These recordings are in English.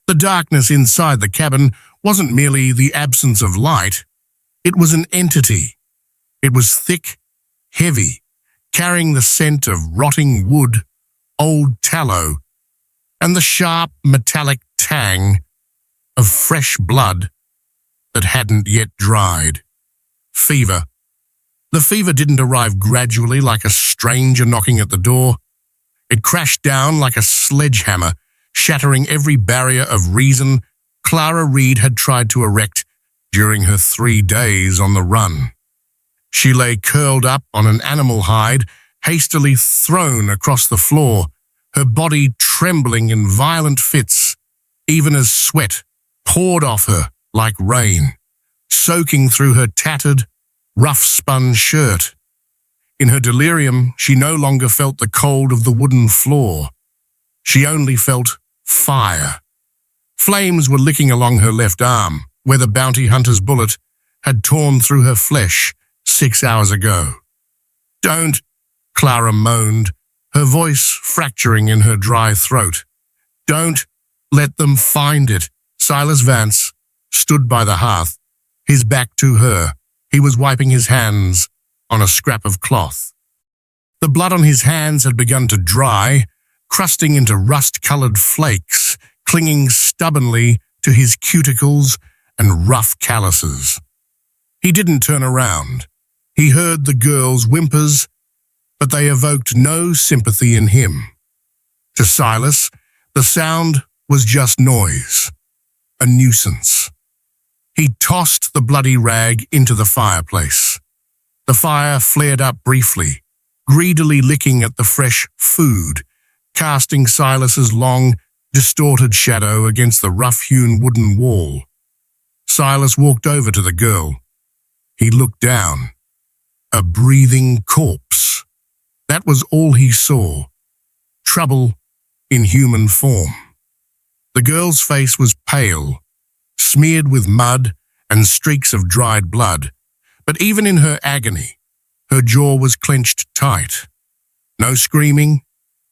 The darkness inside the cabin wasn't merely the absence of light. It was an entity. It was thick, heavy, carrying the scent of rotting wood, old tallow, and the sharp metallic tang of fresh blood that hadn't yet dried. Fever. The fever didn't arrive gradually like a stranger knocking at the door. It crashed down like a sledgehammer, shattering every barrier of reason Clara Reed had tried to erect during her 3 days on the run. She lay curled up on an animal hide, hastily thrown across the floor, her body trembling in violent fits, even as sweat poured off her like rain, soaking through her tattered, rough-spun shirt. In her delirium, she no longer felt the cold of the wooden floor. She only felt fire. Flames were licking along her left arm, where the bounty hunter's bullet had torn through her flesh 6 hours ago. "Don't," Clara moaned, her voice fracturing in her dry throat. "Don't let them find it." Silas Vance stood by the hearth, his back to her. He was wiping his hands on a scrap of cloth. The blood on his hands had begun to dry, crusting into rust-colored flakes, clinging stubbornly to his cuticles and rough calluses. He didn't turn around. He heard the girl's whimpers, but they evoked no sympathy in him. To Silas, the sound was just noise, a nuisance. He tossed the bloody rag into the fireplace. The fire flared up briefly, greedily licking at the fresh food, casting Silas's long, distorted shadow against the rough-hewn wooden wall. Silas walked over to the girl. He looked down. A breathing corpse. That was all he saw. Trouble in human form. The girl's face was pale, smeared with mud and streaks of dried blood, but even in her agony, her jaw was clenched tight. No screaming,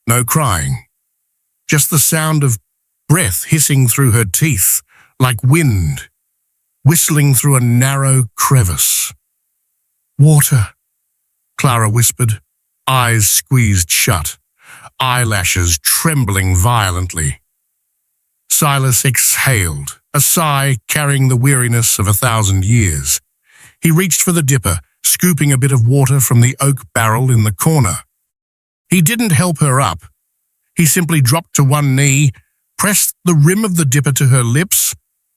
no crying. Just the sound of breath hissing through her teeth like wind, whistling through a narrow crevice. "Water," Clara whispered, eyes squeezed shut, eyelashes trembling violently. Silas exhaled, a sigh carrying the weariness of 1,000 years. He reached for the dipper, scooping a bit of water from the oak barrel in the corner. He didn't help her up. He simply dropped to one knee, pressed the rim of the dipper to her lips,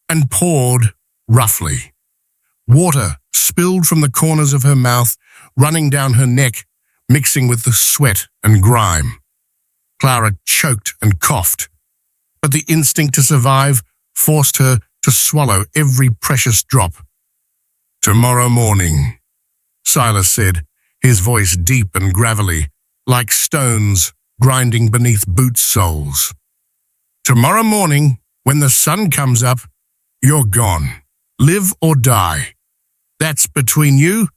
and poured roughly. Water spilled from the corners of her mouth, running down her neck, mixing with the sweat and grime. Clara choked and coughed, but the instinct to survive forced her to swallow every precious drop. "Tomorrow morning," Silas said, his voice deep and gravelly, like stones grinding beneath boot soles. "Tomorrow morning, when the sun comes up, you're gone. Live or die. That's between you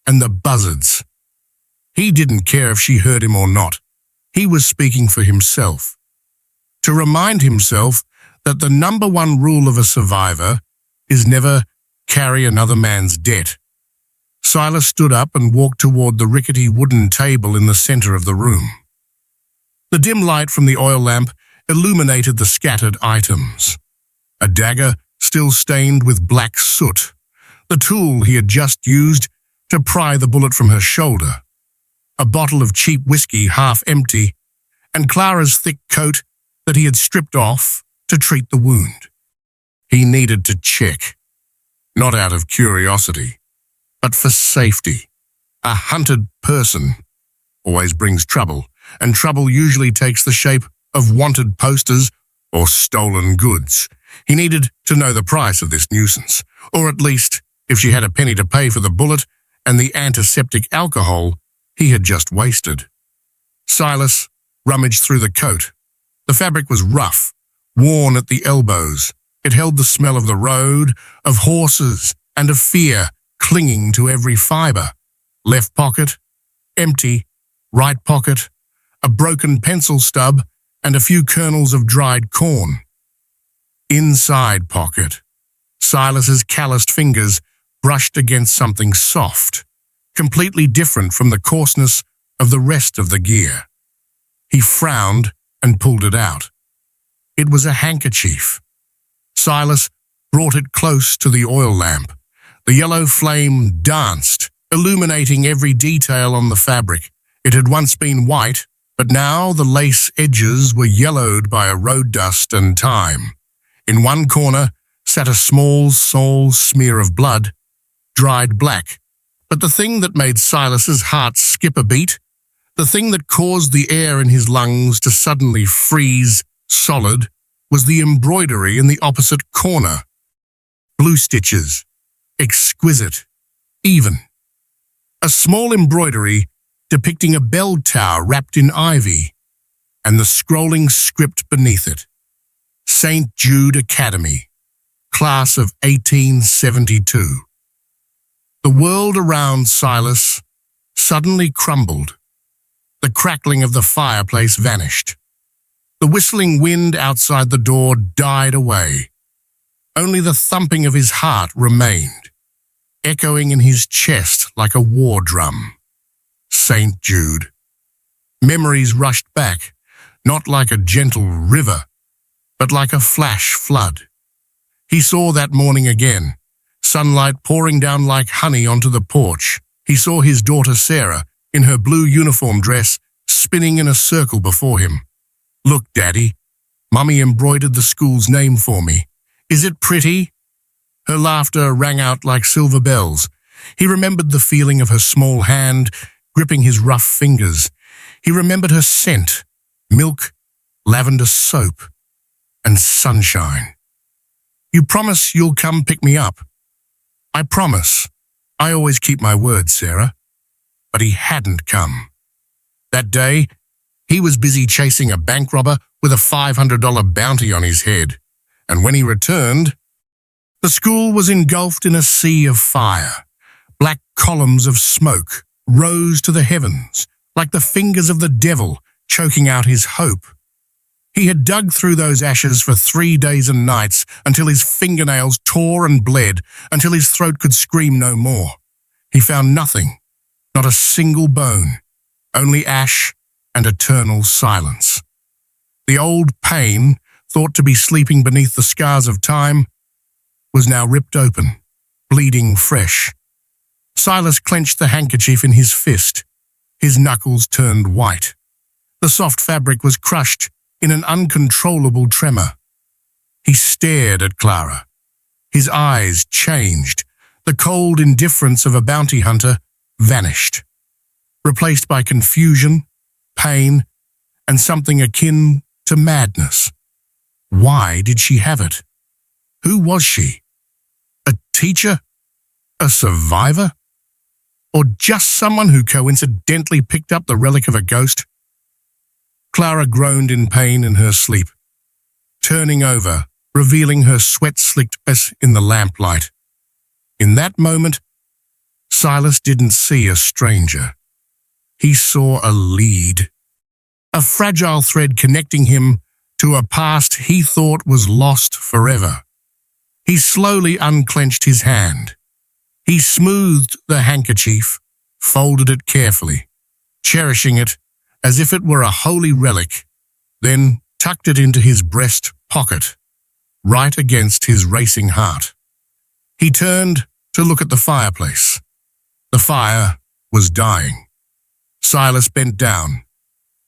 and the buzzards." He didn't care if she heard him or not. He was speaking for himself. To remind himself that the number one rule of a survivor is never carry another man's debt. Silas stood up and walked toward the rickety wooden table in the center of the room. The dim light from the oil lamp illuminated the scattered items. A dagger still stained with black soot, the tool he had just used to pry the bullet from her shoulder, a bottle of cheap whiskey half empty, and Clara's thick coat that he had stripped off to treat the wound. He needed to check, not out of curiosity, but for safety. A hunted person always brings trouble, and trouble usually takes the shape of wanted posters or stolen goods. He needed to know the price of this nuisance, or at least if she had a penny to pay for the bullet and the antiseptic alcohol he had just wasted. Silas rummaged through the coat. The fabric was rough, worn at the elbows. It held the smell of the road, of horses, and of fear clinging to every fiber. Left pocket, empty. Right pocket, a broken pencil stub and a few kernels of dried corn. Inside pocket, Silas's calloused fingers brushed against something soft, completely different from the coarseness of the rest of the gear. He frowned and pulled it out. It was a handkerchief. Silas brought it close to the oil lamp. The yellow flame danced, illuminating every detail on the fabric. It had once been white, but now the lace edges were yellowed by a road dust and time. In one corner sat a small smear of blood, dried black. But the thing that made Silas's heart skip a beat, the thing that caused the air in his lungs to suddenly freeze solid, was the embroidery in the opposite corner. Blue stitches, exquisite, even. A small embroidery depicting a bell tower wrapped in ivy, and the scrolling script beneath it. St. Jude Academy, class of 1872. The world around Silas suddenly crumbled. The crackling of the fireplace vanished. The whistling wind outside the door died away. Only the thumping of his heart remained, echoing in his chest like a war drum. St. Jude. Memories rushed back, not like a gentle river, but like a flash flood. He saw that morning again, sunlight pouring down like honey onto the porch. He saw his daughter Sarah, in her blue uniform dress, spinning in a circle before him. "Look, Daddy, Mummy embroidered the school's name for me. Is it pretty?" Her laughter rang out like silver bells. He remembered the feeling of her small hand gripping his rough fingers. He remembered her scent, milk, lavender soap, and sunshine. "You promise you'll come pick me up?" "I promise. I always keep my word, Sarah." But he hadn't come. That day, he was busy chasing a bank robber with a $500 bounty on his head. And when he returned, the school was engulfed in a sea of fire. Black columns of smoke rose to the heavens, like the fingers of the devil choking out his hope. He had dug through those ashes for 3 days and nights until his fingernails tore and bled, until his throat could scream no more. He found nothing, not a single bone, only ash and eternal silence. The old pain, thought to be sleeping beneath the scars of time, was now ripped open, bleeding fresh. Silas clenched the handkerchief in his fist. His knuckles turned white. The soft fabric was crushed in an uncontrollable tremor. He stared at Clara. His eyes changed. The cold indifference of a bounty hunter vanished, replaced by confusion, pain, and something akin to madness. Why did she have it? Who was she? A teacher? A survivor? Or just someone who coincidentally picked up the relic of a ghost? Clara groaned in pain in her sleep, turning over, revealing her sweat-slicked face in the lamplight. In that moment, Silas didn't see a stranger. He saw a lead, a fragile thread connecting him to a past he thought was lost forever. He slowly unclenched his hand. He smoothed the handkerchief, folded it carefully, cherishing it as if it were a holy relic, then tucked it into his breast pocket, right against his racing heart. He turned to look at the fireplace. The fire was dying. Silas bent down,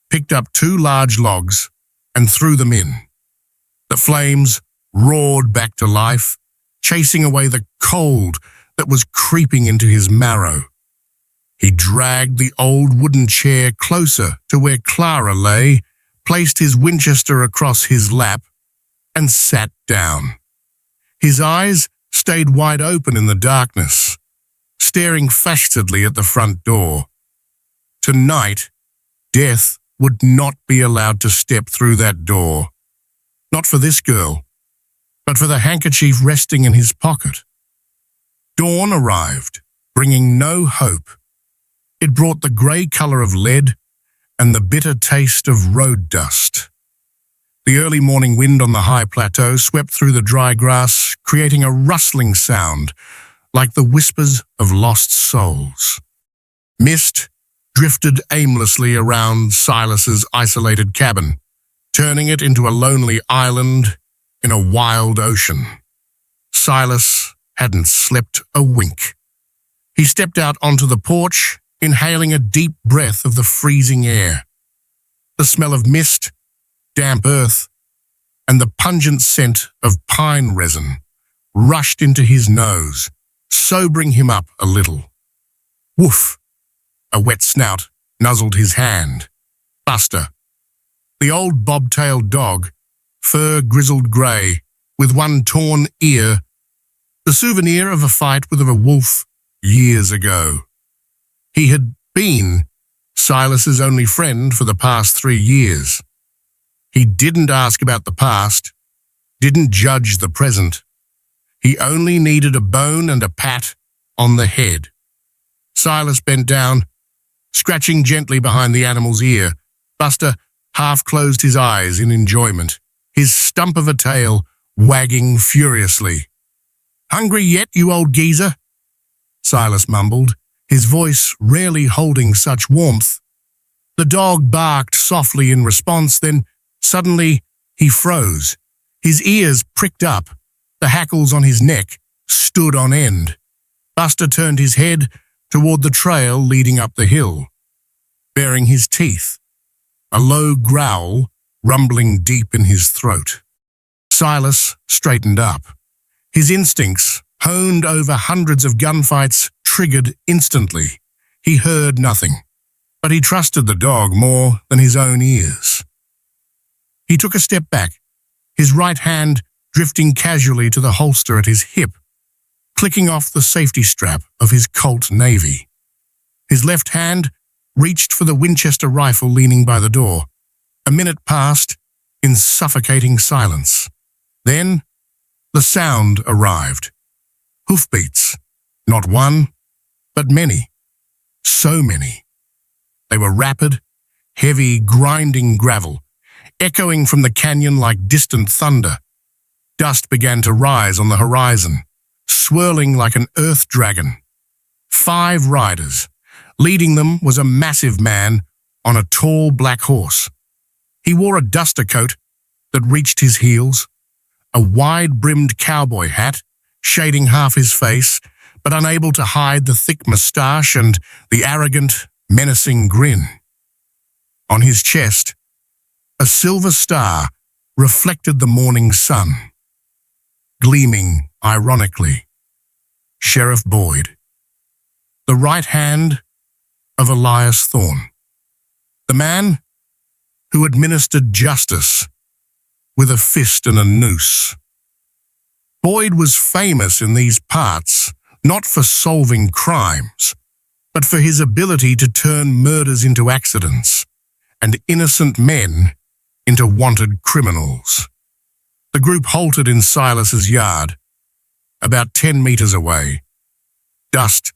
picked up 2 large logs, and threw them in. The flames roared back to life, chasing away the cold that was creeping into his marrow. He dragged the old wooden chair closer to where Clara lay, placed his Winchester across his lap, and sat down. His eyes stayed wide open in the darkness, staring fixedly at the front door. Tonight, death would not be allowed to step through that door. Not for this girl, but for the handkerchief resting in his pocket. Dawn arrived, bringing no hope. It brought the grey colour of lead and the bitter taste of road dust. The early morning wind on the high plateau swept through the dry grass, creating a rustling sound, like the whispers of lost souls. Mist drifted aimlessly around Silas's isolated cabin, turning it into a lonely island in a wild ocean. Silas hadn't slept a wink. He stepped out onto the porch, inhaling a deep breath of the freezing air. The smell of mist, damp earth, and the pungent scent of pine resin rushed into his nose, sobering him up a little. Woof! A wet snout nuzzled his hand. Buster, the old bobtailed dog, fur grizzled grey, with one torn ear, the souvenir of a fight with a wolf years ago. He had been Silas's only friend for the past 3 years. He didn't ask about the past, didn't judge the present. He only needed a bone and a pat on the head. Silas bent down, scratching gently behind the animal's ear. Buster half closed his eyes in enjoyment, his stump of a tail wagging furiously. "Hungry yet, you old geezer?" Silas mumbled, his voice rarely holding such warmth. The dog barked softly in response, then suddenly he froze. His ears pricked up, the hackles on his neck stood on end. Buster turned his head toward the trail leading up the hill, baring his teeth, a low growl rumbling deep in his throat. Silas straightened up. His instincts, honed over hundreds of gunfights, triggered instantly. He heard nothing, but he trusted the dog more than his own ears. He took a step back, his right hand drifting casually to the holster at his hip, clicking off the safety strap of his Colt Navy. His left hand reached for the Winchester rifle leaning by the door. A minute passed in suffocating silence. Then the sound arrived. Hoofbeats, not one, but many. So many. They were rapid, heavy, grinding gravel, echoing from the canyon like distant thunder. Dust began to rise on the horizon, swirling like an earth dragon. 5 riders. Leading them was a massive man on a tall black horse. He wore a duster coat that reached his heels, a wide-brimmed cowboy hat shading half his face, but unable to hide the thick moustache and the arrogant, menacing grin. On his chest, a silver star reflected the morning sun, gleaming ironically. Sheriff Boyd. The right hand of Elias Thorne. The man who administered justice with a fist and a noose. Boyd was famous in these parts, not for solving crimes, but for his ability to turn murders into accidents and innocent men into wanted criminals. The group halted in Silas's yard, about 10 meters away. Dust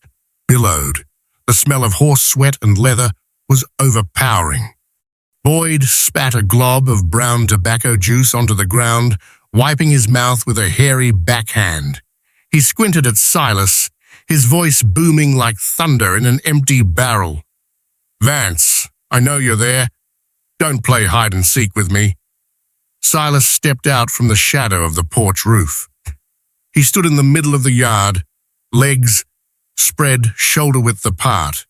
billowed. The smell of horse sweat and leather was overpowering. Boyd spat a glob of brown tobacco juice onto the ground, wiping his mouth with a hairy backhand. He squinted at Silas, his voice booming like thunder in an empty barrel. "Vance, I know you're there. Don't play hide and seek with me." Silas stepped out from the shadow of the porch roof. He stood in the middle of the yard, legs spread shoulder-width apart,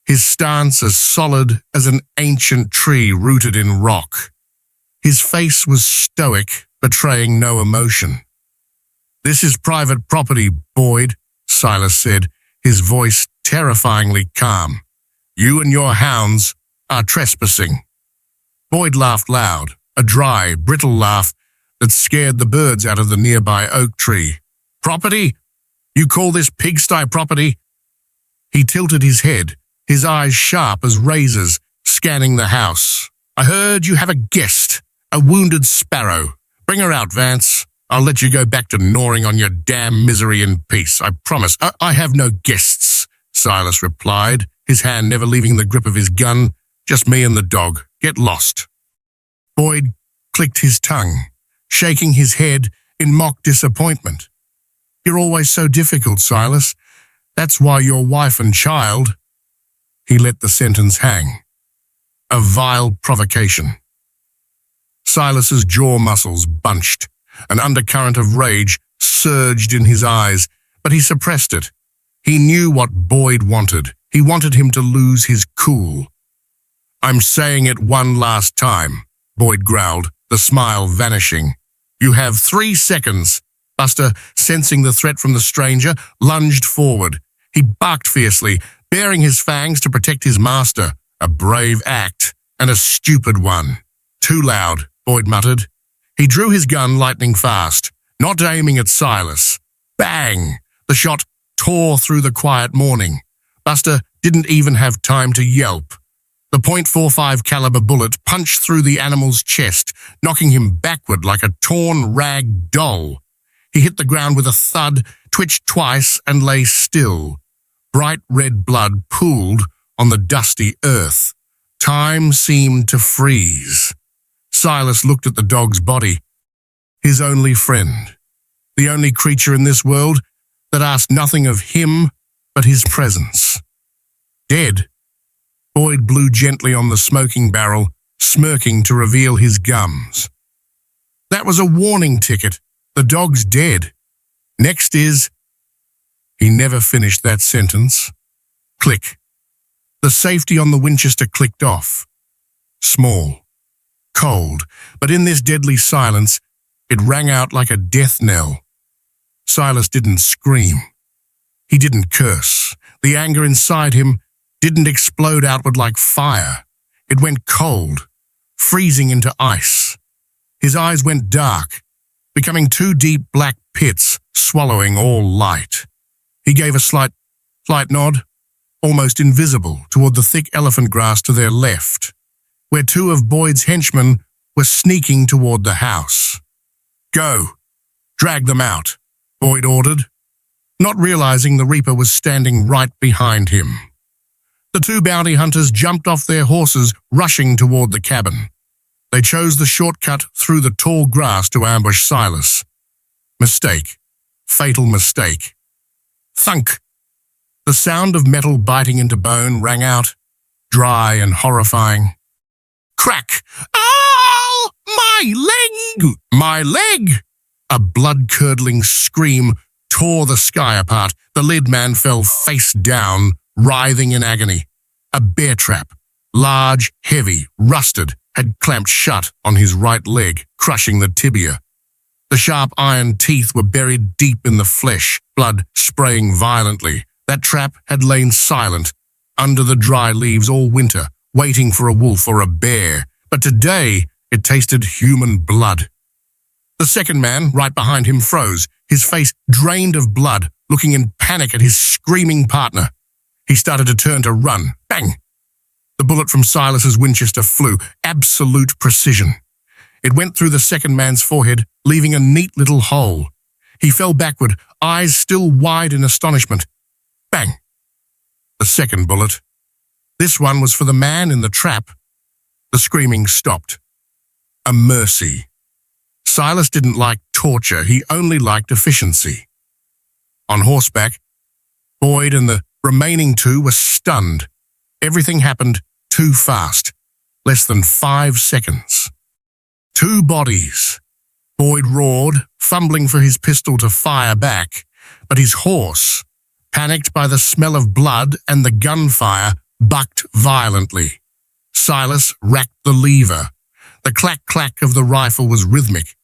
his stance as solid as an ancient tree rooted in rock. His face was stoic, betraying no emotion. "This is private property, Boyd," Silas said, his voice terrifyingly calm. "You and your hounds are trespassing." Boyd laughed loud, a dry, brittle laugh that scared the birds out of the nearby oak tree. "Property? You call this pigsty property?" He tilted his head, his eyes sharp as razors, scanning the house. "I heard you have a guest, a wounded sparrow. Bring her out, Vance. I'll let you go back to gnawing on your damn misery in peace, I promise." I have no guests," Silas replied, his hand never leaving the grip of his gun. "Just me and the dog. Get lost." Boyd clicked his tongue, shaking his head in mock disappointment. "You're always so difficult, Silas. That's why your wife and child—" He let the sentence hang. A vile provocation. Silas's jaw muscles bunched. An undercurrent of rage surged in his eyes, but he suppressed it. He knew what Boyd wanted. He wanted him to lose his cool. "I'm saying it one last time," Boyd growled, the smile vanishing. "You have 3 seconds." Buster, sensing the threat from the stranger, lunged forward. He barked fiercely, baring his fangs to protect his master. A brave act, and a stupid one. "Too loud," Boyd muttered. He drew his gun lightning fast, not aiming at Silas. Bang! The shot tore through the quiet morning. Buster didn't even have time to yelp. The .45 caliber bullet punched through the animal's chest, knocking him backward like a torn rag doll. He hit the ground with a thud, twitched twice, and lay still. Bright red blood pooled on the dusty earth. Time seemed to freeze. Silas looked at the dog's body. His only friend. The only creature in this world that asked nothing of him but his presence. Dead. Boyd blew gently on the smoking barrel, smirking to reveal his gums. "That was a warning ticket. The dog's dead. Next is—" He never finished that sentence. Click. The safety on the Winchester clicked off. Small. Cold. But in this deadly silence, it rang out like a death knell. Silas didn't scream. He didn't curse. The anger inside him didn't explode outward like fire. It went cold, freezing into ice. His eyes went dark, becoming 2 deep black pits, swallowing all light. He gave a slight nod, almost invisible, toward the thick elephant grass to their left, where 2 of Boyd's henchmen were sneaking toward the house. "Go! Drag them out," Boyd ordered, not realizing the Reaper was standing right behind him. The 2 bounty hunters jumped off their horses, rushing toward the cabin. They chose the shortcut through the tall grass to ambush Silas. Mistake. Fatal mistake. Thunk! The sound of metal biting into bone rang out, dry and horrifying. Crack! "Ow! My leg! My leg!" A blood-curdling scream tore the sky apart. The lead man fell face down, writhing in agony. A bear trap, large, heavy, rusted, had clamped shut on his right leg, crushing the tibia. The sharp iron teeth were buried deep in the flesh, blood spraying violently. That trap had lain silent, under the dry leaves all winter, waiting for a wolf or a bear. But today, it tasted human blood. The second man, right behind him, froze, his face drained of blood, looking in panic at his screaming partner. He started to turn to run. Bang! The bullet from Silas's Winchester flew, absolute precision. It went through the second man's forehead, leaving a neat little hole. He fell backward, eyes still wide in astonishment. Bang! The second bullet. This one was for the man in the trap. The screaming stopped. A mercy. Silas didn't like torture, he only liked efficiency. On horseback, Boyd and the remaining 2 were stunned. Everything happened too fast. Less than 5 seconds. 2 bodies. Boyd roared, fumbling for his pistol to fire back, but his horse, panicked by the smell of blood and the gunfire, bucked violently. Silas racked the lever. The clack-clack of the rifle was rhythmic,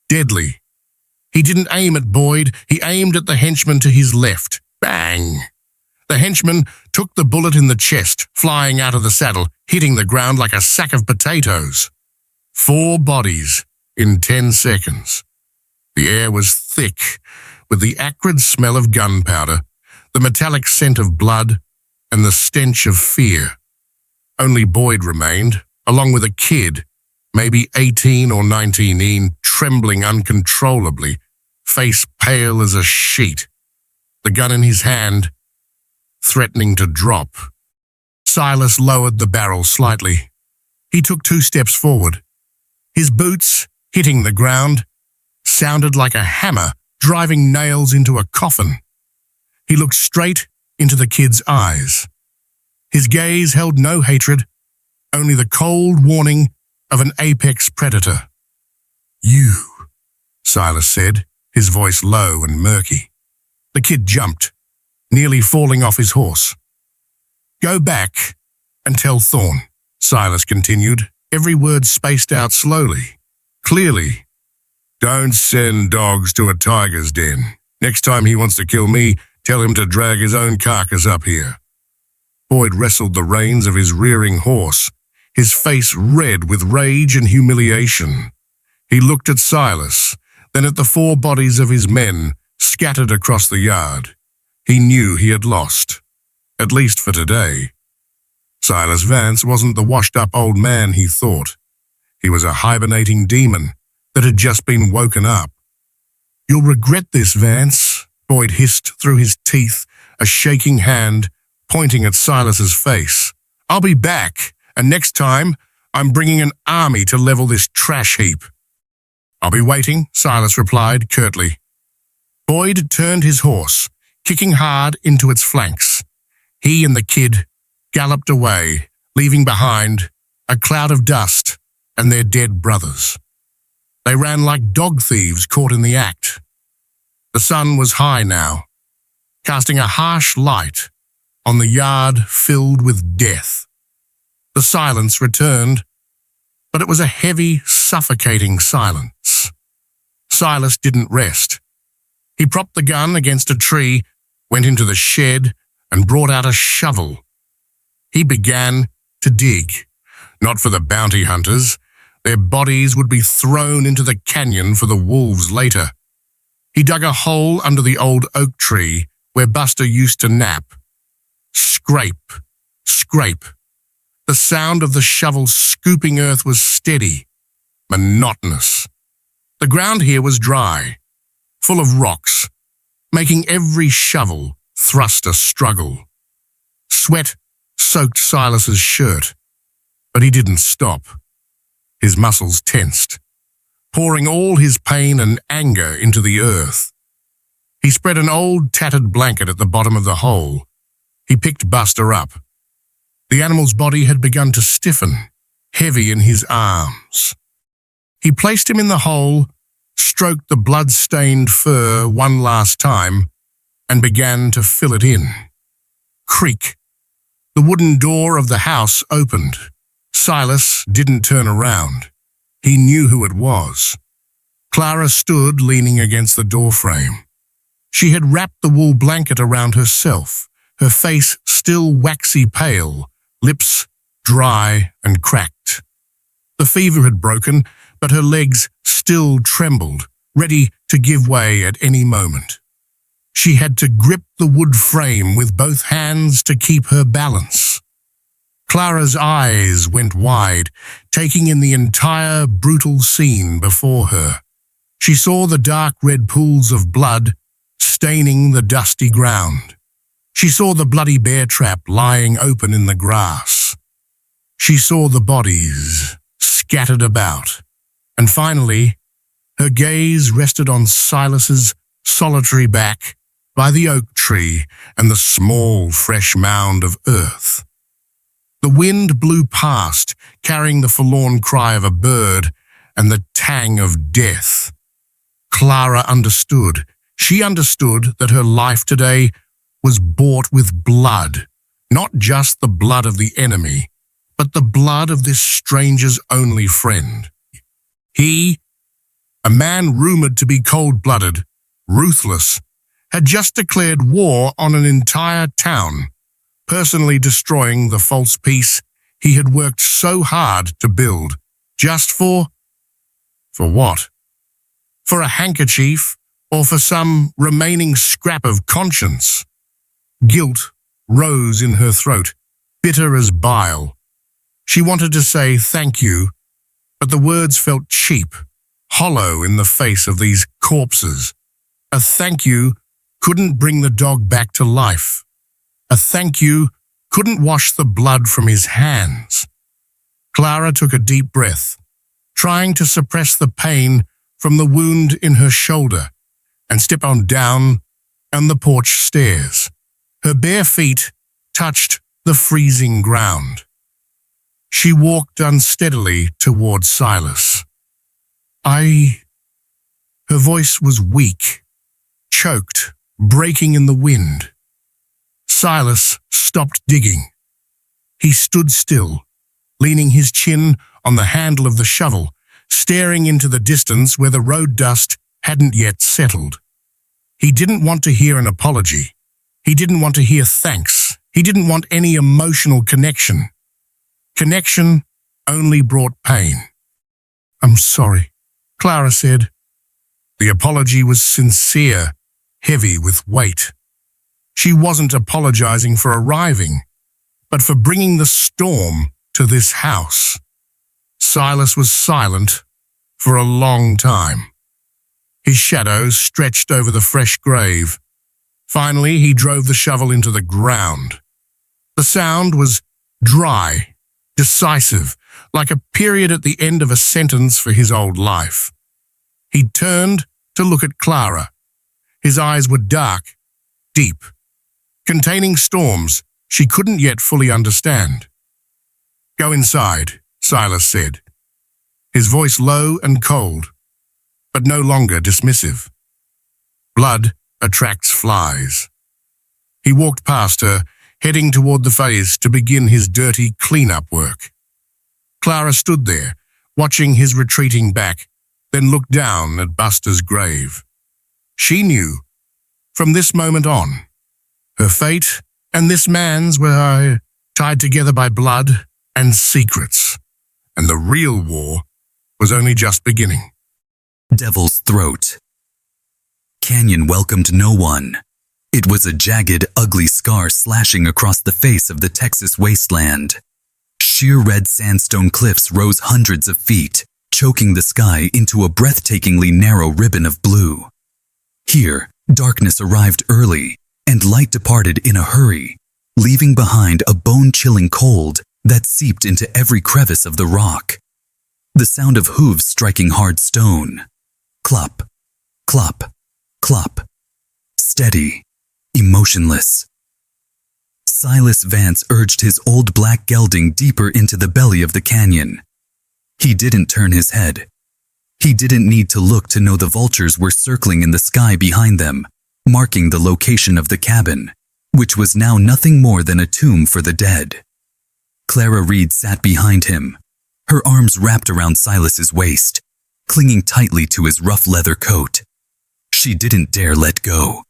deadly. He didn't aim at Boyd, he aimed at the henchman to his left. Bang! The henchman took the bullet in the chest, flying out of the saddle, hitting the ground like a sack of potatoes. 4 bodies in 10 seconds. The air was thick, with the acrid smell of gunpowder, the metallic scent of blood, and the stench of fear. Only Boyd remained, along with a kid, maybe 18 or 19, trembling uncontrollably, face pale as a sheet, the gun in his hand, threatening to drop. Silas lowered the barrel slightly. He took 2 steps forward. His boots, hitting the ground, sounded like a hammer driving nails into a coffin. He looked straight into the kid's eyes. His gaze held no hatred, only the cold warning of an apex predator. "You," Silas said, his voice low and murky. The kid jumped, nearly falling off his horse. "Go back and tell Thorn," Silas continued, every word spaced out slowly, clearly. "Don't send dogs to a tiger's den. Next time he wants to kill me, tell him to drag his own carcass up here." Boyd wrestled the reins of his rearing horse, his face red with rage and humiliation. He looked at Silas, then at the 4 bodies of his men scattered across the yard. He knew he had lost, at least for today. Silas Vance wasn't the washed-up old man he thought. He was a hibernating demon that had just been woken up. "You'll regret this, Vance," Boyd hissed through his teeth, a shaking hand pointing at Silas's face. "I'll be back, and next time I'm bringing an army to level this trash heap." "I'll be waiting," Silas replied curtly. Boyd turned his horse, kicking hard into its flanks. He and the kid galloped away, leaving behind a cloud of dust and their dead brothers. They ran like dog thieves caught in the act. The sun was high now, casting a harsh light on the yard filled with death. The silence returned, but it was a heavy, suffocating silence. Silas didn't rest. He propped the gun against a tree, went into the shed, and brought out a shovel. He began to dig, not for the bounty hunters. Their bodies would be thrown into the canyon for the wolves later. He dug a hole under the old oak tree where Buster used to nap. Scrape, scrape. The sound of the shovel scooping earth was steady, monotonous. The ground here was dry, full of rocks, making every shovel thrust a struggle. Sweat soaked Silas's shirt, but he didn't stop. His muscles tensed, pouring all his pain and anger into the earth. He spread an old tattered blanket at the bottom of the hole. He picked Buster up. The animal's body had begun to stiffen, heavy in his arms. He placed him in the hole, stroked the blood-stained fur one last time, and began to fill it in. Creak. The wooden door of the house opened. Silas didn't turn around. He knew who it was. Clara stood leaning against the doorframe. She had wrapped the wool blanket around herself, her face still waxy pale, lips dry and cracked. The fever had broken, but her legs still trembled, ready to give way at any moment. She had to grip the wood frame with both hands to keep her balance. Clara's eyes went wide, taking in the entire brutal scene before her. She saw the dark red pools of blood staining the dusty ground. She saw the bloody bear trap lying open in the grass. She saw the bodies scattered about. And finally, her gaze rested on Silas's solitary back by the oak tree and the small, fresh mound of earth. The wind blew past, carrying the forlorn cry of a bird and the tang of death. Clara understood. She understood that her life today was bought with blood, not just the blood of the enemy, but the blood of this stranger's only friend. He, a man rumored to be cold-blooded, ruthless, had just declared war on an entire town, personally destroying the false peace he had worked so hard to build, just for what? For a handkerchief or for some remaining scrap of conscience? Guilt rose in her throat, bitter as bile. She wanted to say thank you, but the words felt cheap, hollow in the face of these corpses. A thank you couldn't bring the dog back to life. A thank you couldn't wash the blood from his hands. Clara took a deep breath, trying to suppress the pain from the wound in her shoulder, and step on down the porch stairs. Her bare feet touched the freezing ground. She walked unsteadily toward Silas. Her voice was weak, choked, breaking in the wind. Silas stopped digging. He stood still, leaning his chin on the handle of the shovel, staring into the distance where the road dust hadn't yet settled. He didn't want to hear an apology. He didn't want to hear thanks. He didn't want any emotional connection. Connection only brought pain. "I'm sorry," Clara said. The apology was sincere, heavy with weight. She wasn't apologizing for arriving, but for bringing the storm to this house. Silas was silent for a long time. His shadow stretched over the fresh grave. Finally, he drove the shovel into the ground. The sound was dry, decisive, like a period at the end of a sentence for his old life. He turned to look at Clara. His eyes were dark, deep, containing storms she couldn't yet fully understand. "Go inside," Silas said, his voice low and cold, but no longer dismissive. Blood attracts flies. He walked past her, heading toward the vase to begin his dirty clean-up work. Clara stood there, watching his retreating back, then looked down at Buster's grave. She knew, from this moment on, her fate and this man's were tied together by blood and secrets, and the real war was only just beginning. Devil's Throat. Canyon welcomed no one. It was a jagged, ugly scar slashing across the face of the Texas wasteland. Sheer red sandstone cliffs rose hundreds of feet, choking the sky into a breathtakingly narrow ribbon of blue. Here, darkness arrived early, and light departed in a hurry, leaving behind a bone-chilling cold that seeped into every crevice of the rock. The sound of hooves striking hard stone. Clop, clop, clop. Steady, emotionless. Silas Vance urged his old black gelding deeper into the belly of the canyon. He didn't turn his head. He didn't need to look to know the vultures were circling in the sky behind them, marking the location of the cabin, which was now nothing more than a tomb for the dead. Clara Reed sat behind him, her arms wrapped around Silas's waist, clinging tightly to his rough leather coat. She didn't dare let go.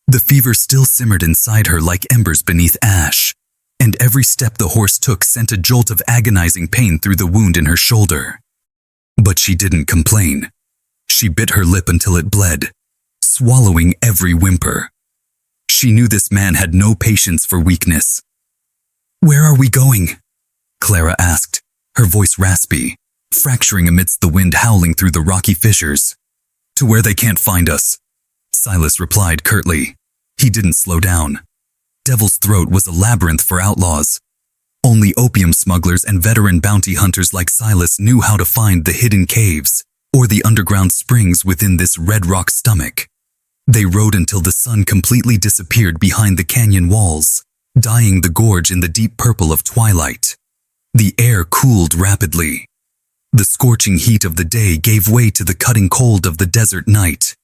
The fever still simmered inside her like embers beneath ash, and every step the horse took sent a jolt of agonizing pain through the wound in her shoulder. But she didn't complain. She bit her lip until it bled, swallowing every whimper. She knew this man had no patience for weakness. "Where are we going?" Clara asked, her voice raspy, fracturing amidst the wind howling through the rocky fissures. "To where they can't find us," Silas replied curtly. He didn't slow down. Devil's Throat was a labyrinth for outlaws. Only opium smugglers and veteran bounty hunters like Silas knew how to find the hidden caves or the underground springs within this red rock stomach. They rode until the sun completely disappeared behind the canyon walls, dyeing the gorge in the deep purple of twilight. The air cooled rapidly. The scorching heat of the day gave way to the cutting cold of the desert night.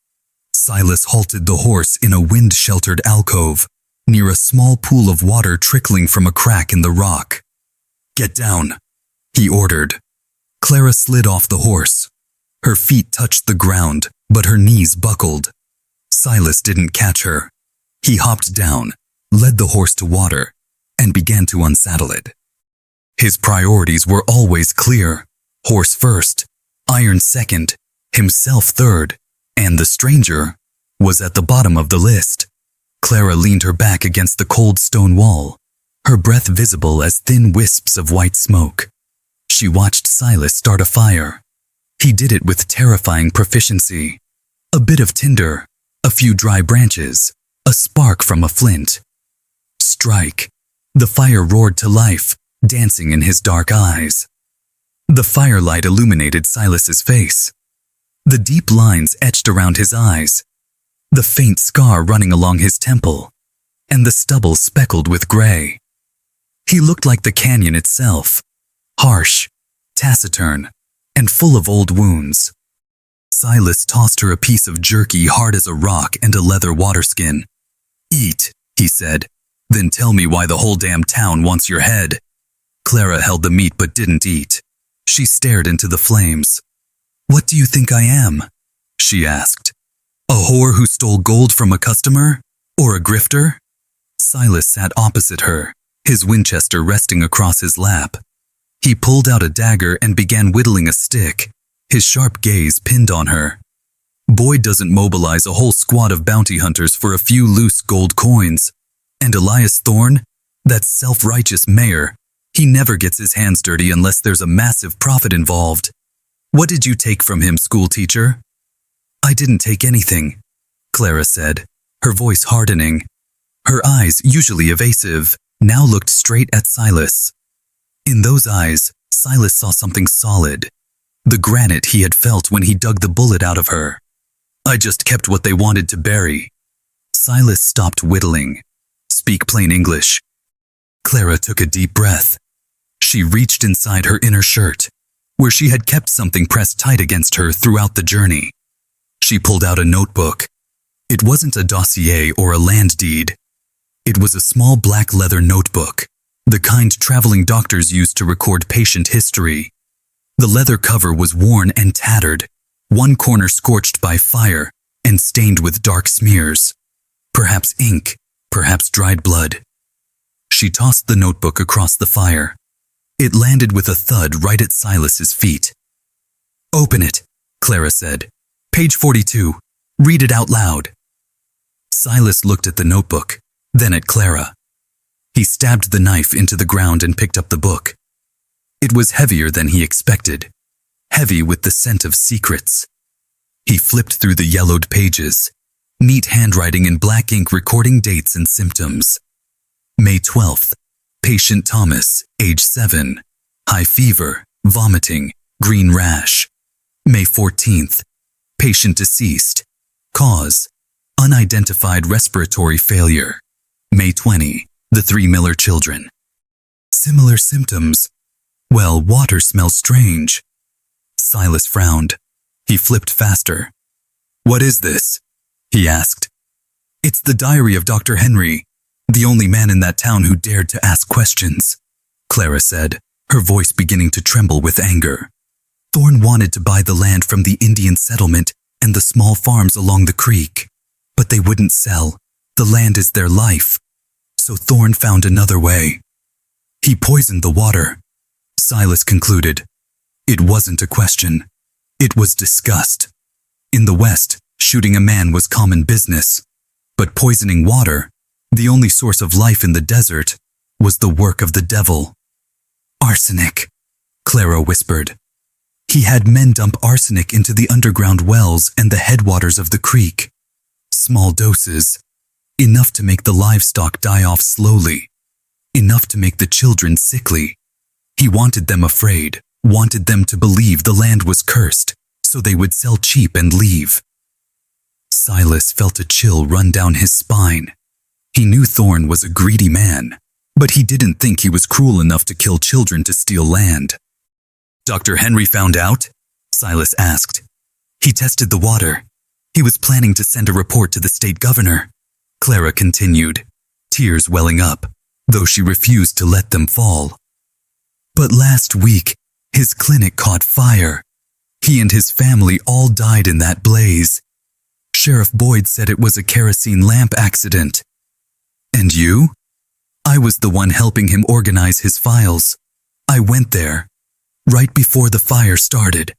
Silas halted the horse in a wind-sheltered alcove, near a small pool of water trickling from a crack in the rock. "Get down," he ordered. Clara slid off the horse. Her feet touched the ground, but her knees buckled. Silas didn't catch her. He hopped down, led the horse to water, and began to unsaddle it. His priorities were always clear: horse first, iron second, himself third, and the stranger was at the bottom of the list. Clara leaned her back against the cold stone wall, her breath visible as thin wisps of white smoke. She watched Silas start a fire. He did it with terrifying proficiency. A bit of tinder, a few dry branches, a spark from a flint. Strike. The fire roared to life, dancing in his dark eyes. The firelight illuminated Silas's face. The deep lines etched around his eyes, the faint scar running along his temple, and the stubble speckled with gray. He looked like the canyon itself, harsh, taciturn, and full of old wounds. Silas tossed her a piece of jerky hard as a rock and a leather waterskin. "Eat," he said, "then tell me why the whole damn town wants your head." Clara held the meat but didn't eat. She stared into the flames. "What do you think I am?" she asked. "A whore who stole gold from a customer? Or a grifter?" Silas sat opposite her, his Winchester resting across his lap. He pulled out a dagger and began whittling a stick, his sharp gaze pinned on her. Boyd doesn't mobilize a whole squad of bounty hunters for a few loose gold coins. And Elias Thorne, that self-righteous mayor, he never gets his hands dirty unless there's a massive profit involved. What did you take from him, schoolteacher? "I didn't take anything," Clara said, her voice hardening. Her eyes, usually evasive, now looked straight at Silas. In those eyes, Silas saw something solid, the granite he had felt when he dug the bullet out of her. "I just kept what they wanted to bury." Silas stopped whittling. "Speak plain English." Clara took a deep breath. She reached inside her inner shirt, where she had kept something pressed tight against her throughout the journey. She pulled out a notebook. It wasn't a dossier or a land deed. It was a small black leather notebook, the kind traveling doctors used to record patient history. The leather cover was worn and tattered, one corner scorched by fire and stained with dark smears. Perhaps ink, perhaps dried blood. She tossed the notebook across the fire. It landed with a thud right at Silas's feet. "Open it," Clara said. "Page 42. Read it out loud." Silas looked at the notebook, then at Clara. He stabbed the knife into the ground and picked up the book. It was heavier than he expected, heavy with the scent of secrets. He flipped through the yellowed pages, neat handwriting in black ink recording dates and symptoms. May 12th, patient Thomas, age 7, high fever, vomiting, green rash. May 14th, patient deceased, cause, unidentified respiratory failure. May 20, the 3 Miller children. Similar symptoms. Well, water smells strange. Silas frowned. He flipped faster. "What is this?" he asked. "It's the diary of Dr. Henry, the only man in that town who dared to ask questions," Clara said, her voice beginning to tremble with anger. Thorne wanted to buy the land from the Indian settlement and the small farms along the creek, but they wouldn't sell. The land is their life. So Thorne found another way. He poisoned the water, Silas concluded. It wasn't a question. It was disgust. In the West, shooting a man was common business, but poisoning water, the only source of life in the desert, was the work of the devil. "Arsenic," Clara whispered. He had men dump arsenic into the underground wells and the headwaters of the creek. Small doses, enough to make the livestock die off slowly, enough to make the children sickly. He wanted them afraid, wanted them to believe the land was cursed, so they would sell cheap and leave. Silas felt a chill run down his spine. He knew Thorne was a greedy man, but he didn't think he was cruel enough to kill children to steal land. "Dr. Henry found out?" Silas asked. "He tested the water. He was planning to send a report to the state governor," Clara continued, tears welling up, though she refused to let them fall. "But last week, his clinic caught fire. He and his family all died in that blaze. Sheriff Boyd said it was a kerosene lamp accident. And you?" "I was the one helping him organize his files. I went there, right before the fire started.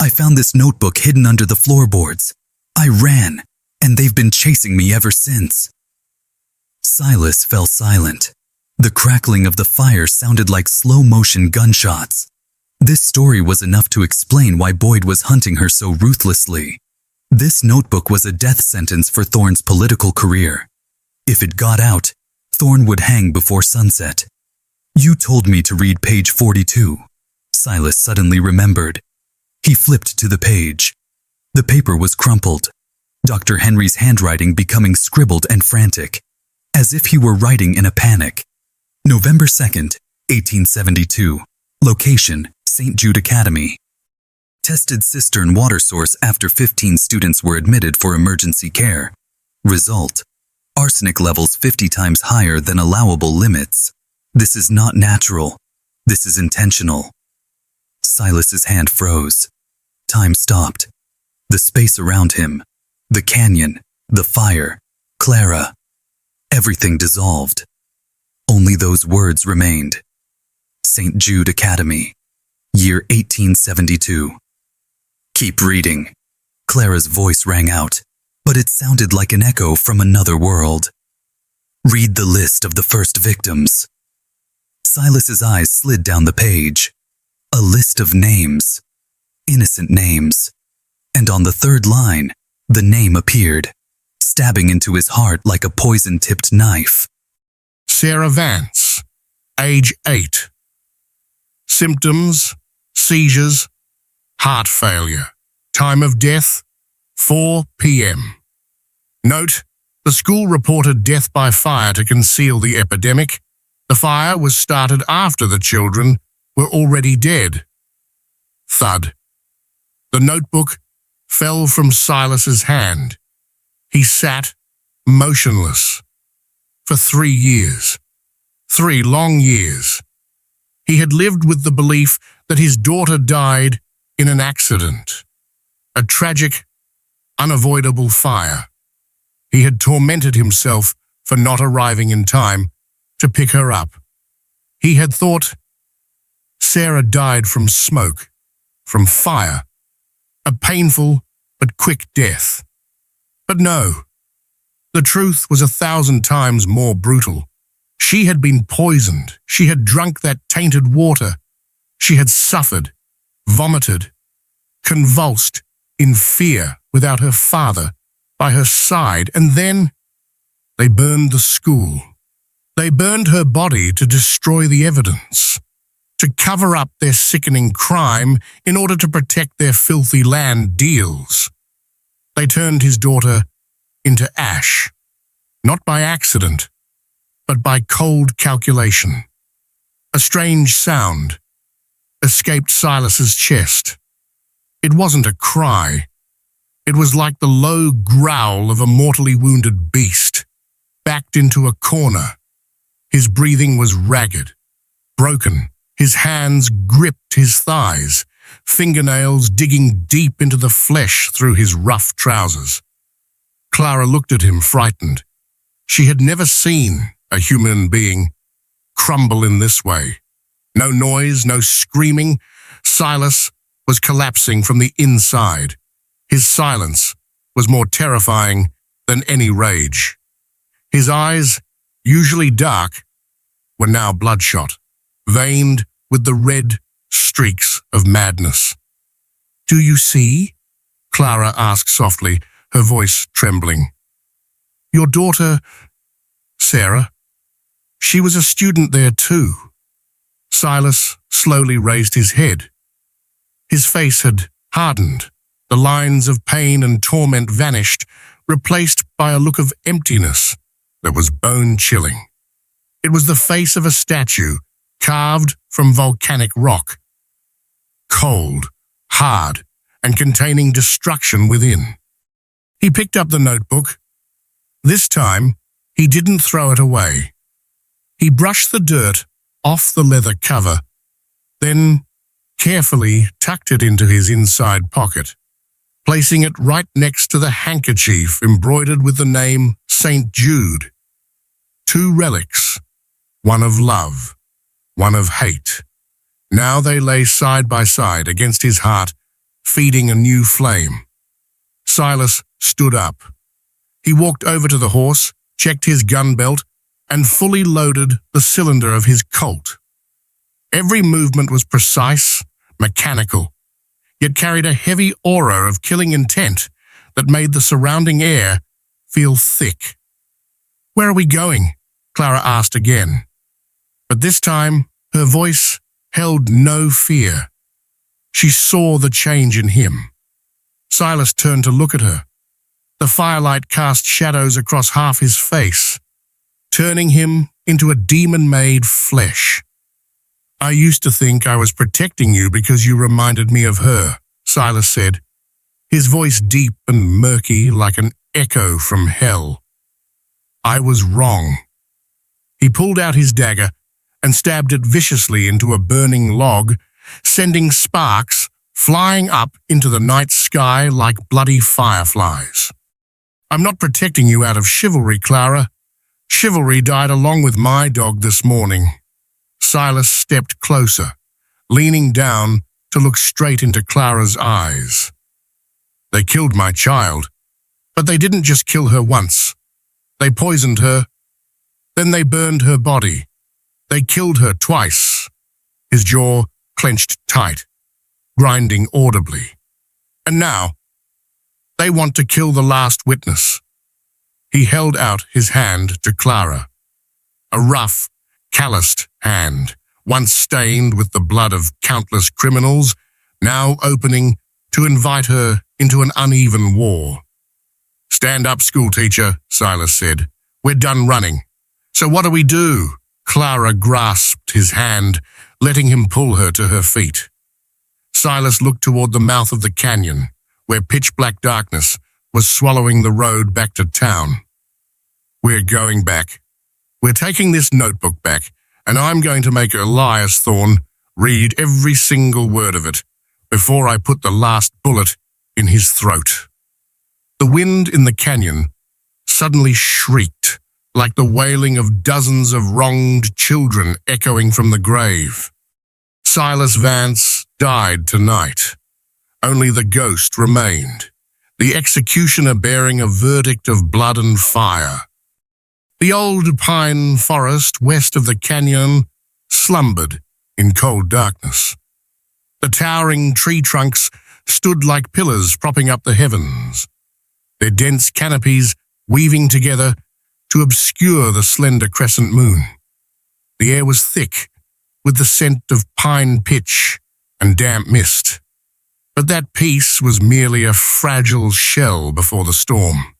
I found this notebook hidden under the floorboards. I ran, and they've been chasing me ever since." Silas fell silent. The crackling of the fire sounded like slow-motion gunshots. This story was enough to explain why Boyd was hunting her so ruthlessly. This notebook was a death sentence for Thorne's political career. If it got out, Thorne would hang before sunset. "You told me to read page 42, Silas suddenly remembered. He flipped to the page. The paper was crumpled, Dr. Henry's handwriting becoming scribbled and frantic, as if he were writing in a panic. November 2nd, 1872. Location, St. Jude Academy. Tested cistern water source after 15 students were admitted for emergency care. Result: arsenic levels 50 times higher than allowable limits. This is not natural. This is intentional. Silas's hand froze. Time stopped. The space around him, the canyon, the fire, Clara. Everything dissolved. Only those words remained. St. Jude Academy, year 1872. Keep reading. Clara's voice rang out, but it sounded like an echo from another world. Read the list of the first victims. Silas's eyes slid down the page. A list of names. Innocent names. And on the third line, the name appeared, stabbing into his heart like a poison-tipped knife. Sarah Vance, age 8. Symptoms: seizures, heart failure. Time of death: 4 p.m. Note: the school reported death by fire to conceal the epidemic. The fire was started after the children were already dead. Thud. The notebook fell from Silas's hand. He sat motionless for 3 years. 3 long years. He had lived with the belief that his daughter died in an accident, a tragic, unavoidable fire. He had tormented himself for not arriving in time to pick her up. He had thought Sarah died from smoke, from fire, a painful but quick death. But no, the truth was 1,000 times more brutal. She had been poisoned. She had drunk that tainted water. She had suffered, vomited, convulsed in fear without her father by her side, and then they burned the school. They burned her body to destroy the evidence, to cover up their sickening crime in order to protect their filthy land deals. They turned his daughter into ash, not by accident, but by cold calculation. A strange sound escaped Silas's chest. It wasn't a cry. It was like the low growl of a mortally wounded beast, backed into a corner. His breathing was ragged, broken. His hands gripped his thighs, fingernails digging deep into the flesh through his rough trousers. Clara looked at him, frightened. She had never seen a human being crumble in this way. No noise, no screaming. Silas was collapsing from the inside. His silence was more terrifying than any rage. His eyes, usually dark, were now bloodshot, veined with the red streaks of madness. "Do you see?" Clara asked softly, her voice trembling. "Your daughter, Sarah, she was a student there too." Silas slowly raised his head. His face had hardened. The lines of pain and torment vanished, replaced by a look of emptiness that was bone-chilling. It was the face of a statue carved from volcanic rock, cold, hard, and containing destruction within. He picked up the notebook. This time, he didn't throw it away. He brushed the dirt off the leather cover, then carefully tucked it into his inside pocket, placing it right next to the handkerchief embroidered with the name St. Jude. 2 relics, one of love, one of hate. Now they lay side by side against his heart, feeding a new flame. Silas stood up. He walked over to the horse, checked his gun belt, and fully loaded the cylinder of his Colt. Every movement was precise, mechanical, yet carried a heavy aura of killing intent that made the surrounding air feel thick. "Where are we going?" Clara asked again. But this time, her voice held no fear, She saw the change in him. Silas turned to look at her. The firelight cast shadows across half his face, turning him into a demon-made flesh. "I used to think I was protecting you because you reminded me of her," Silas said, his voice deep and murky like an echo from hell. "I was wrong." He pulled out his dagger and stabbed it viciously into a burning log, sending sparks flying up into the night sky like bloody fireflies. "I'm not protecting you out of chivalry, Clara. Chivalry died along with my dog this morning." Silas stepped closer, leaning down to look straight into Clara's eyes. "They killed my child, but they didn't just kill her once. They poisoned her. Then they burned her body. They killed her twice." His jaw clenched tight, grinding audibly. "And now, they want to kill the last witness." He held out his hand to Clara. A rough, calloused hand, once stained with the blood of countless criminals, now opening to invite her into an uneven war. "Stand up, schoolteacher," Silas said. "We're done running." "So what do we do?" Clara grasped his hand, letting him pull her to her feet. Silas looked toward the mouth of the canyon, where pitch-black darkness was swallowing the road back to town. "We're going back. We're taking this notebook back, and I'm going to make Elias Thorne read every single word of it before I put the last bullet in his throat." The wind in the canyon suddenly shrieked, like the wailing of dozens of wronged children echoing from the grave. Silas Vance died tonight. Only the ghost remained, the executioner bearing a verdict of blood and fire. The old pine forest west of the canyon slumbered in cold darkness. The towering tree trunks stood like pillars propping up the heavens, their dense canopies weaving together to obscure the slender crescent moon. The air was thick with the scent of pine pitch and damp mist. But that peace was merely a fragile shell before the storm.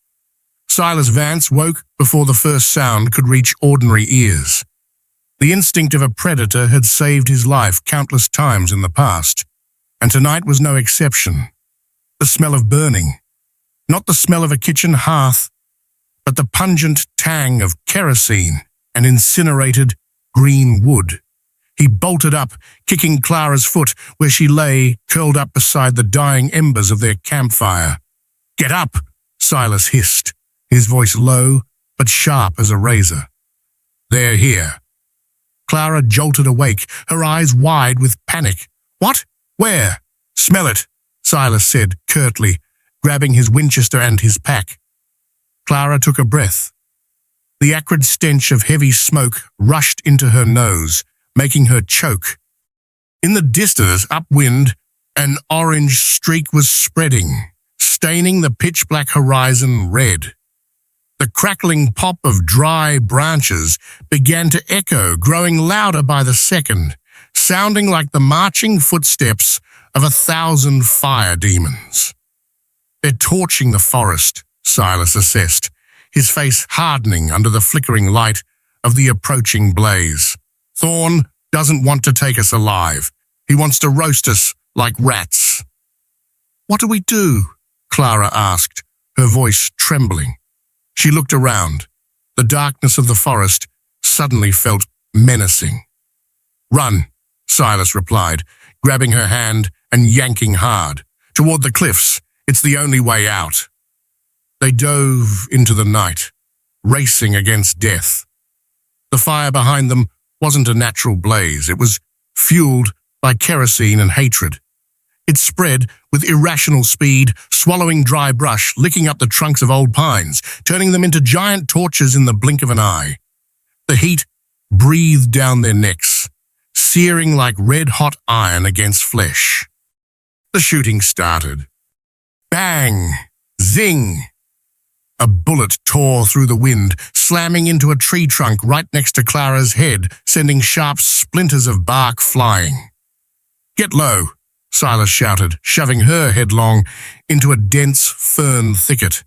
Silas Vance woke before the first sound could reach ordinary ears. The instinct of a predator had saved his life countless times in the past, and tonight was no exception. The smell of burning, not the smell of a kitchen hearth, but the pungent tang of kerosene and incinerated green wood. He bolted up, kicking Clara's foot where she lay, curled up beside the dying embers of their campfire. "Get up!" Silas hissed, his voice low but sharp as a razor. "They're here." Clara jolted awake, her eyes wide with panic. "What? Where?" "Smell it," Silas said curtly, grabbing his Winchester and his pack. Clara took a breath. The acrid stench of heavy smoke rushed into her nose, making her choke. In the distance, upwind, an orange streak was spreading, staining the pitch-black horizon red. The crackling pop of dry branches began to echo, growing louder by the second, sounding like the marching footsteps of 1,000 fire demons. "They're torching the forest," Silas assessed, his face hardening under the flickering light of the approaching blaze. "Thorne doesn't want to take us alive. He wants to roast us like rats." "What do we do?" Clara asked, her voice trembling. She looked around. The darkness of the forest suddenly felt menacing. "Run," Silas replied, grabbing her hand and yanking hard. "Toward the cliffs. It's the only way out." They dove into the night, racing against death. The fire behind them wasn't a natural blaze. It was fueled by kerosene and hatred. It spread with irrational speed, swallowing dry brush, licking up the trunks of old pines, turning them into giant torches in the blink of an eye. The heat breathed down their necks, searing like red-hot iron against flesh. The shooting started. Bang! Zing! A bullet tore through the wind, slamming into a tree trunk right next to Clara's head, sending sharp splinters of bark flying. "Get low," Silas shouted, shoving her headlong into a dense fern thicket.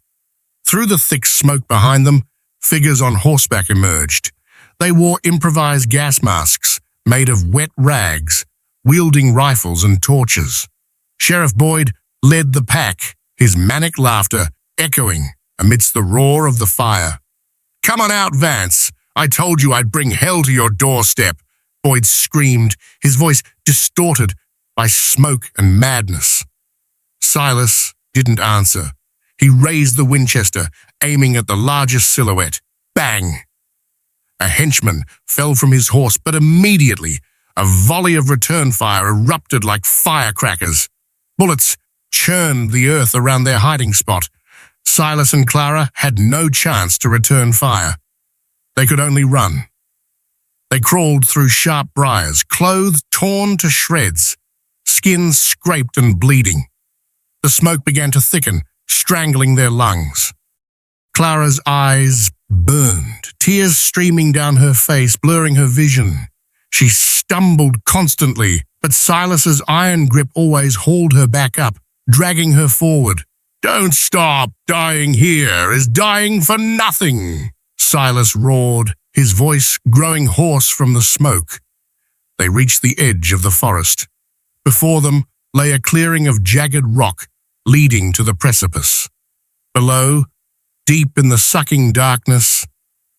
Through the thick smoke behind them, figures on horseback emerged. They wore improvised gas masks made of wet rags, wielding rifles and torches. Sheriff Boyd led the pack, his manic laughter echoing amidst the roar of the fire. "Come on out, Vance. I told you I'd bring hell to your doorstep," Boyd screamed, his voice distorted by smoke and madness. Silas didn't answer. He raised the Winchester, aiming at the largest silhouette. Bang! A henchman fell from his horse, but immediately a volley of return fire erupted like firecrackers. Bullets churned the earth around their hiding spot. Silas and Clara had no chance to return fire. They could only run. They crawled through sharp briars, clothes torn to shreds, skin scraped and bleeding. The smoke began to thicken, strangling their lungs. Clara's eyes burned, tears streaming down her face, blurring her vision. She stumbled constantly, but Silas's iron grip always hauled her back up, dragging her forward. "Don't stop! Dying here is dying for nothing!" Silas roared, his voice growing hoarse from the smoke. They reached the edge of the forest. Before them lay a clearing of jagged rock leading to the precipice. Below, deep in the sucking darkness,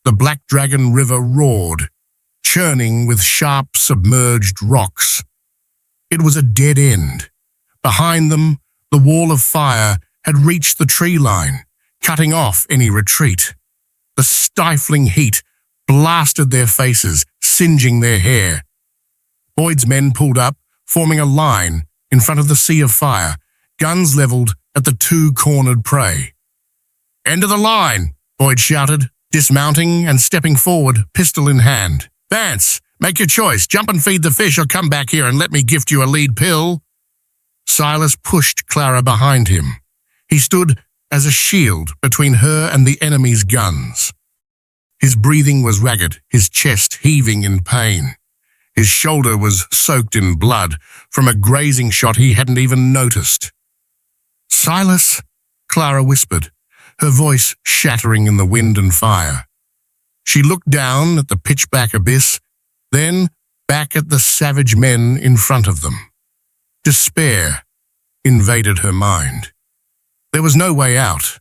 the Black Dragon River roared, churning with sharp submerged rocks. It was a dead end. Behind them, the wall of fire had reached the tree line, cutting off any retreat. The stifling heat blasted their faces, singeing their hair. Boyd's men pulled up, forming a line in front of the sea of fire, guns leveled at the two-cornered prey. "End of the line," Boyd shouted, dismounting and stepping forward, pistol in hand. "Vance, make your choice. Jump and feed the fish or come back here and let me gift you a lead pill." Silas pushed Clara behind him. He stood as a shield between her and the enemy's guns. His breathing was ragged, his chest heaving in pain. His shoulder was soaked in blood from a grazing shot he hadn't even noticed. "Silas," Clara whispered, her voice shattering in the wind and fire. She looked down at the pitch-black abyss, then back at the savage men in front of them. Despair invaded her mind. There was no way out.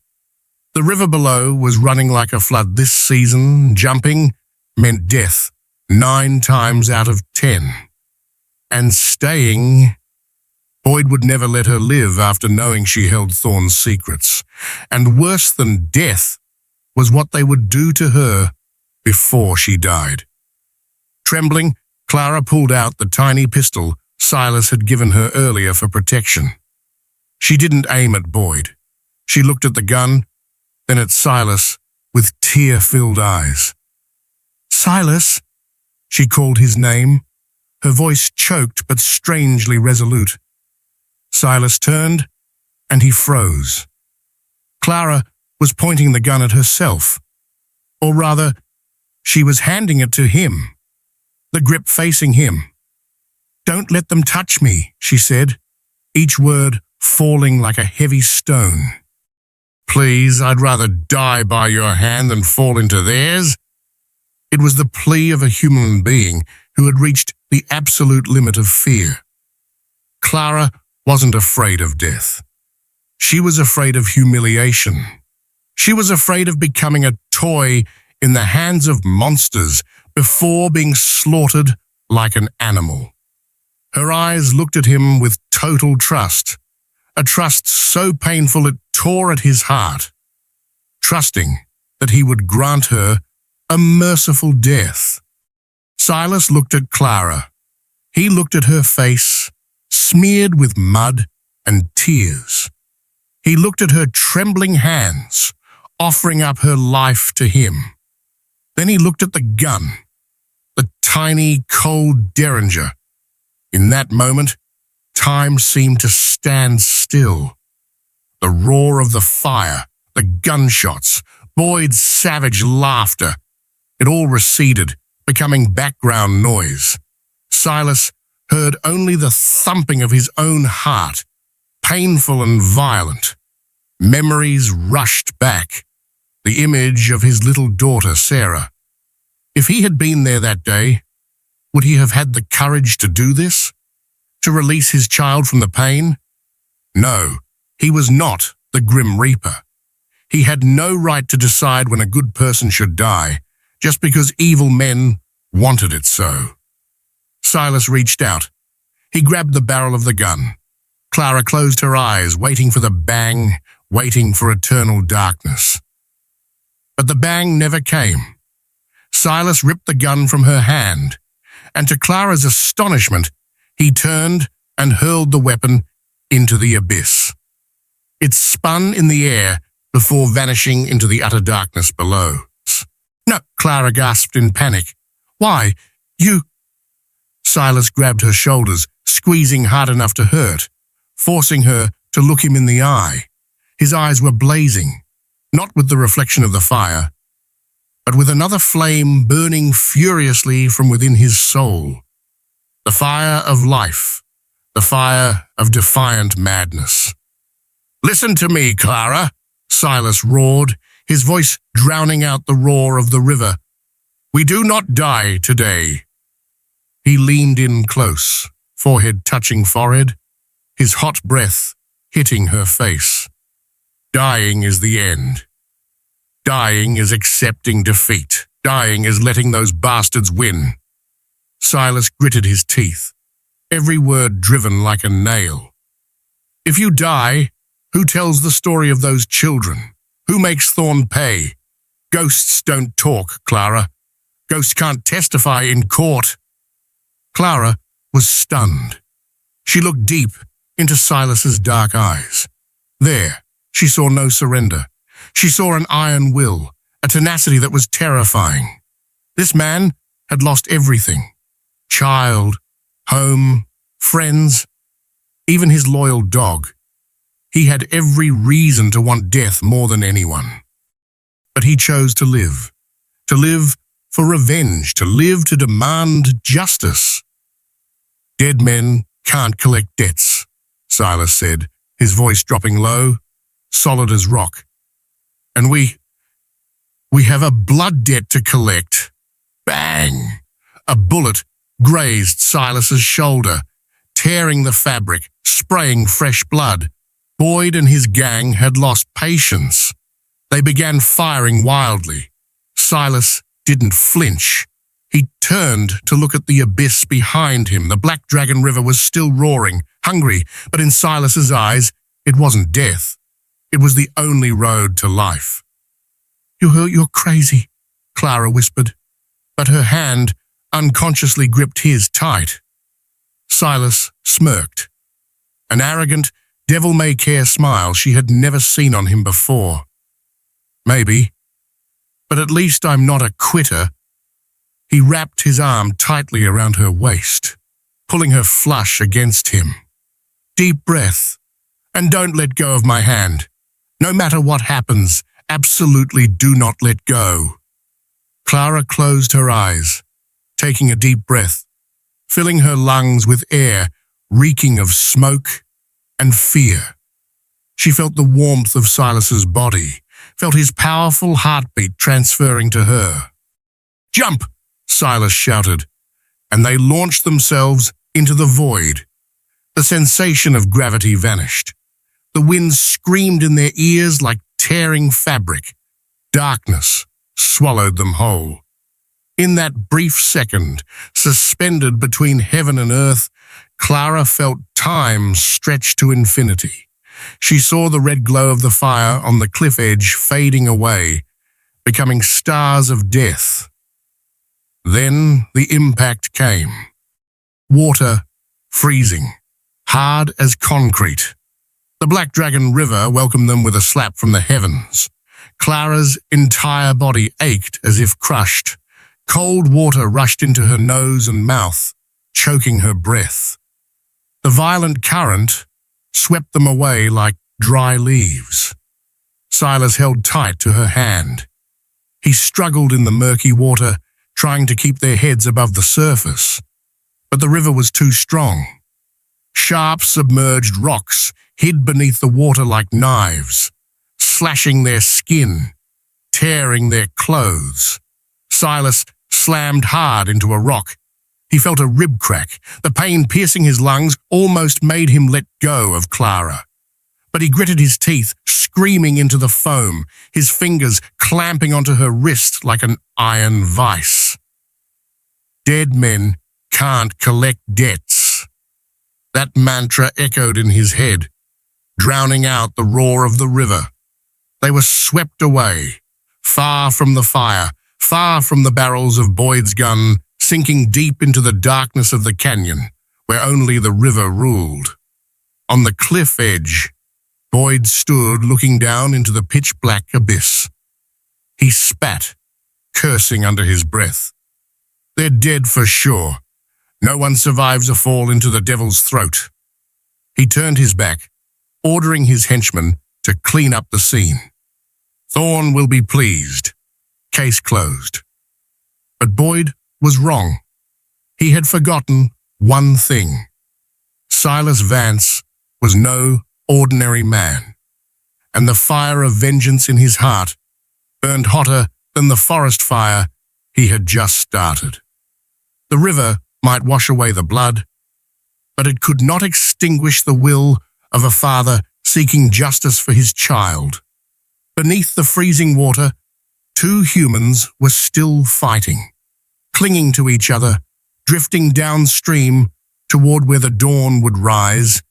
The river below was running like a flood this season. Jumping meant death 9 times out of 10. And staying, Boyd would never let her live after knowing she held Thorne's secrets. And worse than death was what they would do to her before she died. Trembling, Clara pulled out the tiny pistol Silas had given her earlier for protection. She didn't aim at Boyd. She looked at the gun, then at Silas with tear-filled eyes. "Silas," she called his name, her voice choked but strangely resolute. Silas turned, and he froze. Clara was pointing the gun at herself. Or rather, she was handing it to him, the grip facing him. "Don't let them touch me," she said, each word falling like a heavy stone. "Please, I'd rather die by your hand than fall into theirs." It was the plea of a human being who had reached the absolute limit of fear. Clara wasn't afraid of death. She was afraid of humiliation. She was afraid of becoming a toy in the hands of monsters before being slaughtered like an animal. Her eyes looked at him with total trust, a trust so painful it tore at his heart, trusting that he would grant her a merciful death. Silas looked at Clara. He looked at her face, smeared with mud and tears. He looked at her trembling hands, offering up her life to him. Then he looked at the gun, the tiny, cold derringer. In that moment, time seemed to stand still. The roar of the fire, the gunshots, Boyd's savage laughter, it all receded, becoming background noise. Silas heard only the thumping of his own heart, painful and violent. Memories rushed back, the image of his little daughter, Sarah. If he had been there that day, would he have had the courage to do this? To release his child from the pain? No, he was not the Grim Reaper. He had no right to decide when a good person should die, just because evil men wanted it so. Silas reached out. He grabbed the barrel of the gun. Clara closed her eyes, waiting for the bang, waiting for eternal darkness. But the bang never came. Silas ripped the gun from her hand, and to Clara's astonishment, he turned and hurled the weapon into the abyss. It spun in the air before vanishing into the utter darkness below. "No," Clara gasped in panic. "Why, you—" Silas grabbed her shoulders, squeezing hard enough to hurt, forcing her to look him in the eye. His eyes were blazing, not with the reflection of the fire, but with another flame burning furiously from within his soul. The fire of life, the fire of defiant madness. "Listen to me, Clara," Silas roared, his voice drowning out the roar of the river. "We do not die today." He leaned in close, forehead touching forehead, his hot breath hitting her face. Dying is the end. Dying is accepting defeat. Dying is letting those bastards win. Silas gritted his teeth, every word driven like a nail. "If you die, who tells the story of those children? Who makes Thorn pay? Ghosts don't talk, Clara. Ghosts can't testify in court." Clara was stunned. She looked deep into Silas's dark eyes. There, she saw no surrender. She saw an iron will, a tenacity that was terrifying. This man had lost everything. Child, home, friends, even his loyal dog. He had every reason to want death more than anyone. But he chose to live for revenge, to live to demand justice. "Dead men can't collect debts," Silas said, his voice dropping low, solid as rock. "And we have a blood debt to collect." Bang! A bullet grazed Silas's shoulder, tearing the fabric, spraying fresh blood. Boyd and his gang had lost patience. They began firing wildly. Silas didn't flinch. He turned to look at the abyss behind him. The Black Dragon River was still roaring, hungry, but in Silas's eyes, it wasn't death. It was the only road to life. You're crazy," Clara whispered, but her hand unconsciously gripped his tight. Silas smirked, an arrogant, devil-may-care smile she had never seen on him before. "Maybe, but at least I'm not a quitter." He wrapped his arm tightly around her waist, pulling her flush against him. "Deep breath, and don't let go of my hand. No matter what happens, absolutely do not let go." Clara closed her eyes, taking a deep breath, filling her lungs with air reeking of smoke and fear. She felt the warmth of Silas's body, felt his powerful heartbeat transferring to her. "Jump!" Silas shouted, and they launched themselves into the void. The sensation of gravity vanished. The wind screamed in their ears like tearing fabric. Darkness swallowed them whole. In that brief second, suspended between heaven and earth, Clara felt time stretch to infinity. She saw the red glow of the fire on the cliff edge fading away, becoming stars of death. Then the impact came. Water freezing, hard as concrete. The Black Dragon River welcomed them with a slap from the heavens. Clara's entire body ached as if crushed. Cold water rushed into her nose and mouth, choking her breath. The violent current swept them away like dry leaves. Silas held tight to her hand. He struggled in the murky water, trying to keep their heads above the surface. But the river was too strong. Sharp submerged rocks hid beneath the water like knives, slashing their skin, tearing their clothes. Silas slammed hard into a rock. He felt a rib crack. The pain piercing his lungs almost made him let go of Clara. But he gritted his teeth, screaming into the foam, his fingers clamping onto her wrist like an iron vice. Dead men can't collect debts. That mantra echoed in his head, drowning out the roar of the river. They were swept away, far from the fire, far from the barrels of Boyd's gun, sinking deep into the darkness of the canyon, where only the river ruled. On the cliff edge, Boyd stood looking down into the pitch-black abyss. He spat, cursing under his breath. They're dead for sure. No one survives a fall into the devil's throat. He turned his back, ordering his henchmen to clean up the scene. Thorne will be pleased. Case closed. But Boyd was wrong. He had forgotten one thing. Silas Vance was no ordinary man, and the fire of vengeance in his heart burned hotter than the forest fire he had just started. The river might wash away the blood, but it could not extinguish the will of a father seeking justice for his child. Beneath the freezing water, two humans were still fighting, clinging to each other, drifting downstream toward where the dawn would rise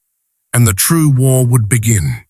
and the true war would begin.